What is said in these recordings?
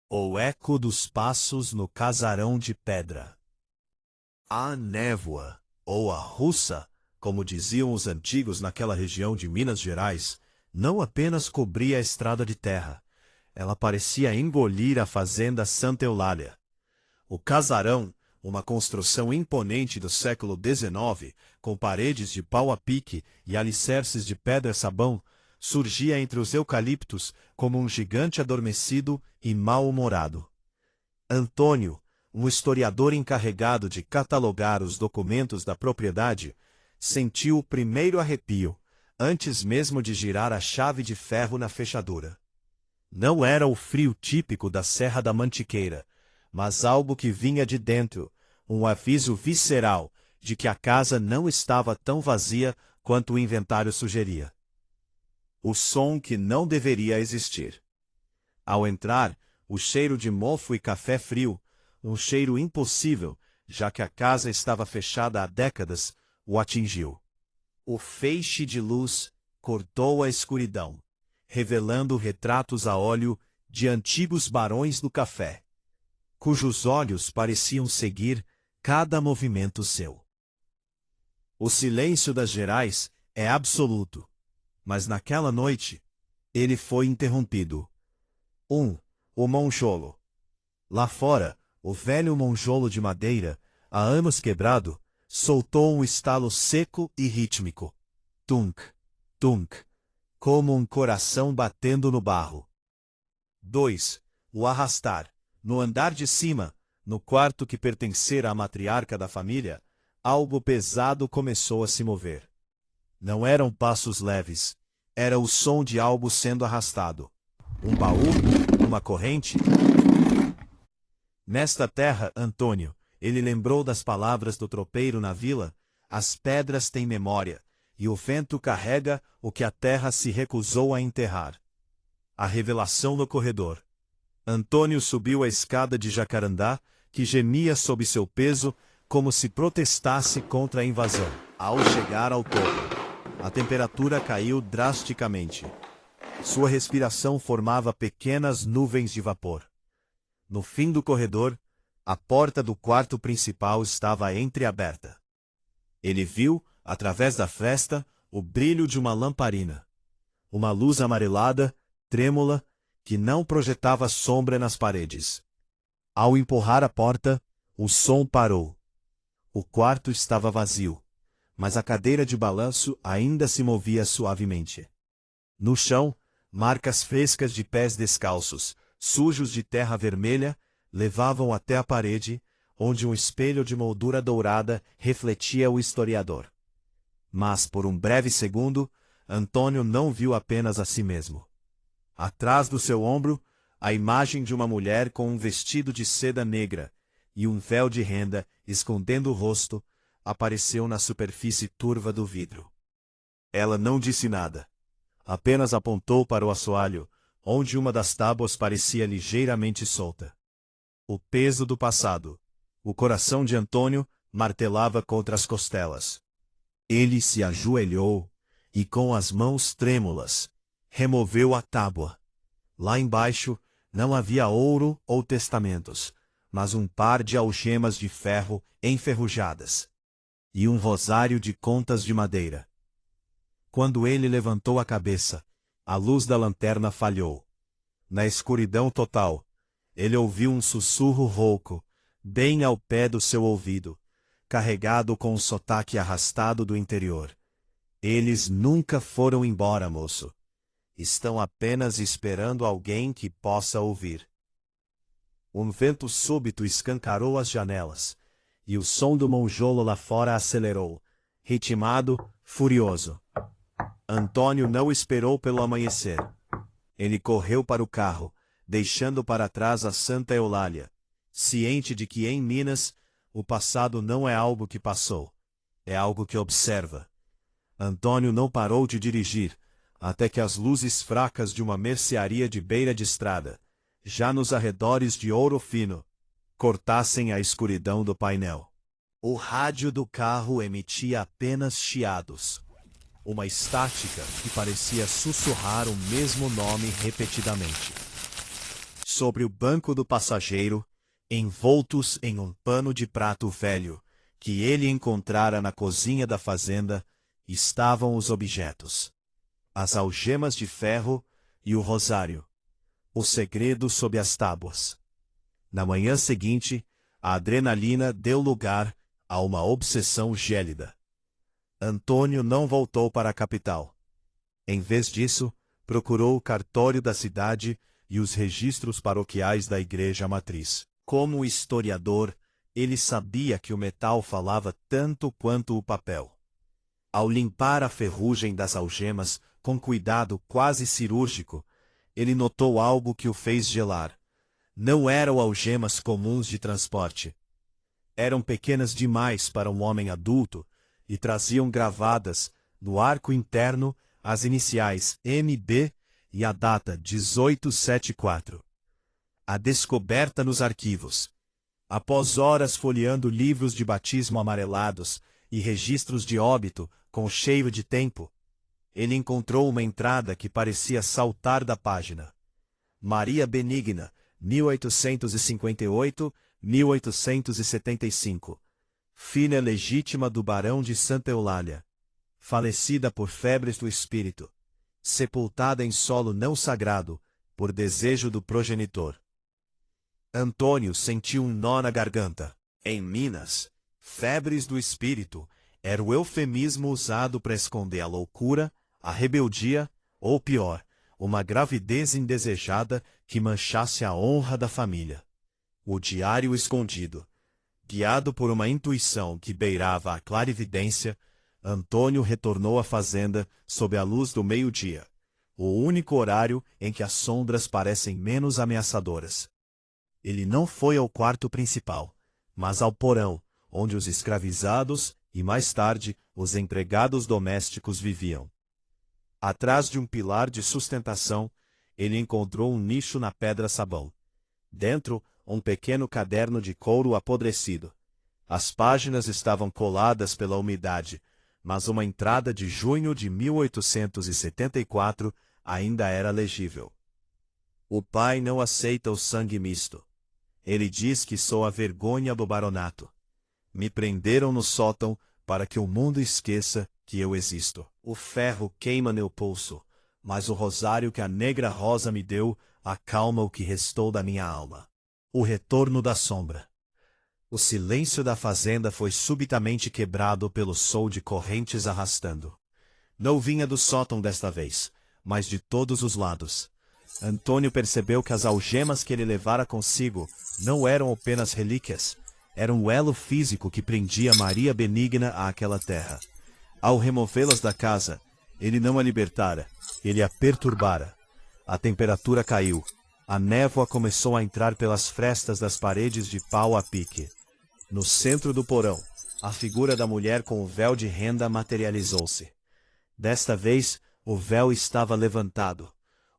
O eco dos passos no casarão de pedra. A névoa, ou a russa, como diziam os antigos naquela região de Minas Gerais, não apenas cobria a estrada de terra, ela parecia engolir a fazenda Santa Eulália. O casarão, uma construção imponente do século XIX, com paredes de pau a pique e alicerces de pedra-sabão, surgia entre os eucaliptos como um gigante adormecido e mal-humorado. Antônio, um historiador encarregado de catalogar os documentos da propriedade, sentiu o primeiro arrepio, antes mesmo de girar a chave de ferro na fechadura. Não era o frio típico da Serra da Mantiqueira, mas algo que vinha de dentro, um aviso visceral de que a casa não estava tão vazia quanto o inventário sugeria. O som que não deveria existir. Ao entrar, o cheiro de mofo e café frio, um cheiro impossível, já que a casa estava fechada há décadas, o atingiu. O feixe de luz cortou a escuridão, revelando retratos a óleo de antigos barões do café, cujos olhos pareciam seguir cada movimento seu. O silêncio das Gerais é absoluto, mas naquela noite, ele foi interrompido. O monjolo. Lá fora, o velho monjolo de madeira, há anos quebrado, soltou um estalo seco e rítmico. Tunk, tunk, como um coração batendo no barro. 2. O arrastar. No andar de cima, no quarto que pertencera à matriarca da família, algo pesado começou a se mover. Não eram passos leves, era o som de algo sendo arrastado. Um baú? Uma corrente? Nesta terra, Antônio, ele lembrou das palavras do tropeiro na vila: as pedras têm memória, e o vento carrega o que a terra se recusou a enterrar. A revelação no corredor. Antônio subiu a escada de jacarandá, que gemia sob seu peso, como se protestasse contra a invasão. Ao chegar ao topo, a temperatura caiu drasticamente. Sua respiração formava pequenas nuvens de vapor. No fim do corredor, a porta do quarto principal estava entreaberta. Ele viu, através da fresta, o brilho de uma lamparina. Uma luz amarelada, trêmula, que não projetava sombra nas paredes. Ao empurrar a porta, o som parou. O quarto estava vazio, mas a cadeira de balanço ainda se movia suavemente. No chão, marcas frescas de pés descalços, sujos de terra vermelha, levavam até a parede, onde um espelho de moldura dourada refletia o historiador. Mas, por um breve segundo, Antônio não viu apenas a si mesmo. Atrás do seu ombro, a imagem de uma mulher com um vestido de seda negra e um véu de renda escondendo o rosto apareceu na superfície turva do vidro. Ela não disse nada. Apenas apontou para o assoalho, onde uma das tábuas parecia ligeiramente solta. O peso do passado. O coração de Antônio martelava contra as costelas. Ele se ajoelhou e, com as mãos trêmulas, removeu a tábua. Lá embaixo não havia ouro ou testamentos, mas um par de algemas de ferro enferrujadas e um rosário de contas de madeira. Quando ele levantou a cabeça, a luz da lanterna falhou. Na escuridão total, ele ouviu um sussurro rouco, bem ao pé do seu ouvido, carregado com um sotaque arrastado do interior. Eles nunca foram embora, moço. Estão apenas esperando alguém que possa ouvir. Um vento súbito escancarou as janelas, e o som do monjolo lá fora acelerou, ritmado, furioso. Antônio não esperou pelo amanhecer. Ele correu para o carro, deixando para trás a Santa Eulália, ciente de que em Minas, o passado não é algo que passou, é algo que observa. Antônio não parou de dirigir, até que as luzes fracas de uma mercearia de beira de estrada, já nos arredores de Ouro Fino, cortassem a escuridão do painel. O rádio do carro emitia apenas chiados. Uma estática que parecia sussurrar o mesmo nome repetidamente. Sobre o banco do passageiro, envoltos em um pano de prato velho, que ele encontrara na cozinha da fazenda, estavam os objetos: as algemas de ferro e o rosário. O segredo sob as tábuas. Na manhã seguinte, a adrenalina deu lugar a uma obsessão gélida. Antônio não voltou para a capital. Em vez disso, procurou o cartório da cidade e os registros paroquiais da igreja matriz. Como historiador, ele sabia que o metal falava tanto quanto o papel. Ao limpar a ferrugem das algemas com cuidado quase cirúrgico, ele notou algo que o fez gelar. Não eram algemas comuns de transporte. Eram pequenas demais para um homem adulto e traziam gravadas, no arco interno, as iniciais MB e a data 1874. A descoberta nos arquivos. Após horas folheando livros de batismo amarelados e registros de óbito com cheiro de tempo, ele encontrou uma entrada que parecia saltar da página. Maria Benigna, 1858-1875. Filha legítima do barão de Santa Eulália. Falecida por febres do espírito. Sepultada em solo não sagrado, por desejo do progenitor. Antônio sentiu um nó na garganta. Em Minas, febres do espírito era o eufemismo usado para esconder a loucura, a rebeldia, ou pior, uma gravidez indesejada que manchasse a honra da família. O diário escondido. Guiado por uma intuição que beirava a clarividência, Antônio retornou à fazenda sob a luz do meio-dia, o único horário em que as sombras parecem menos ameaçadoras. Ele não foi ao quarto principal, mas ao porão, onde os escravizados e, mais tarde, os empregados domésticos viviam. Atrás de um pilar de sustentação, ele encontrou um nicho na pedra-sabão. Dentro, um pequeno caderno de couro apodrecido. As páginas estavam coladas pela umidade, mas uma entrada de junho de 1874 ainda era legível. O pai não aceita o sangue misto. Ele diz que sou a vergonha do baronato. Me prenderam no sótão para que o mundo esqueça que eu existo. O ferro queima meu pulso, mas o rosário que a negra rosa me deu acalma o que restou da minha alma. O retorno da sombra. O silêncio da fazenda foi subitamente quebrado pelo som de correntes arrastando. Não vinha do sótão desta vez, mas de todos os lados. Antônio percebeu que as algemas que ele levara consigo não eram apenas relíquias, eram um elo físico que prendia Maria Benigna àquela terra. Ao removê-las da casa, ele não a libertara, ele a perturbara. A temperatura caiu. A névoa começou a entrar pelas frestas das paredes de pau a pique. No centro do porão, a figura da mulher com o véu de renda materializou-se. Desta vez, o véu estava levantado.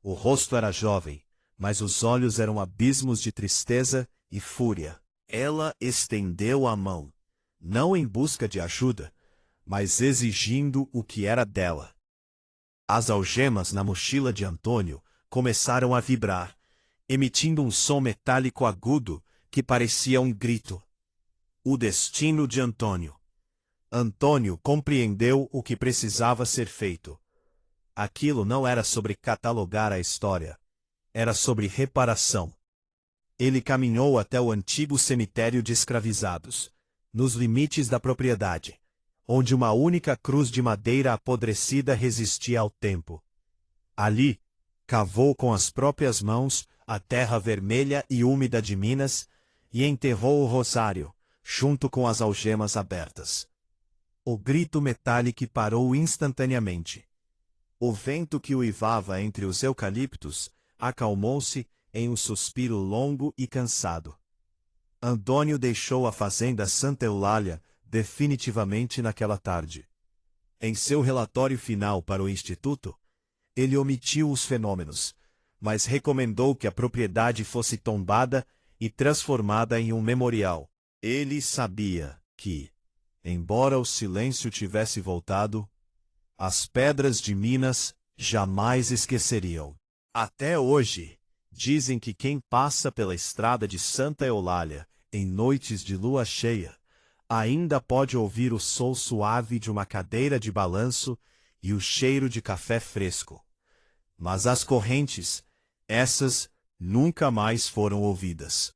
O rosto era jovem, mas os olhos eram abismos de tristeza e fúria. Ela estendeu a mão, não em busca de ajuda, mas exigindo o que era dela. As algemas na mochila de Antônio começaram a vibrar, emitindo um som metálico agudo que parecia um grito. O destino de Antônio. Antônio compreendeu o que precisava ser feito. Aquilo não era sobre catalogar a história. Era sobre reparação. Ele caminhou até o antigo cemitério de escravizados, nos limites da propriedade, onde uma única cruz de madeira apodrecida resistia ao tempo. Ali, cavou com as próprias mãos a terra vermelha e úmida de Minas e enterrou o rosário, junto com as algemas abertas. O grito metálico parou instantaneamente. O vento que uivava entre os eucaliptos acalmou-se em um suspiro longo e cansado. Antônio deixou a fazenda Santa Eulália definitivamente naquela tarde. Em seu relatório final para o Instituto, ele omitiu os fenômenos, mas recomendou que a propriedade fosse tombada e transformada em um memorial. Ele sabia que, embora o silêncio tivesse voltado, as pedras de Minas jamais esqueceriam. Até hoje, Dizem que quem passa pela estrada de Santa Eulália, em noites de lua cheia, ainda pode ouvir o som suave de uma cadeira de balanço e o cheiro de café fresco. Mas as correntes, essas, nunca mais foram ouvidas.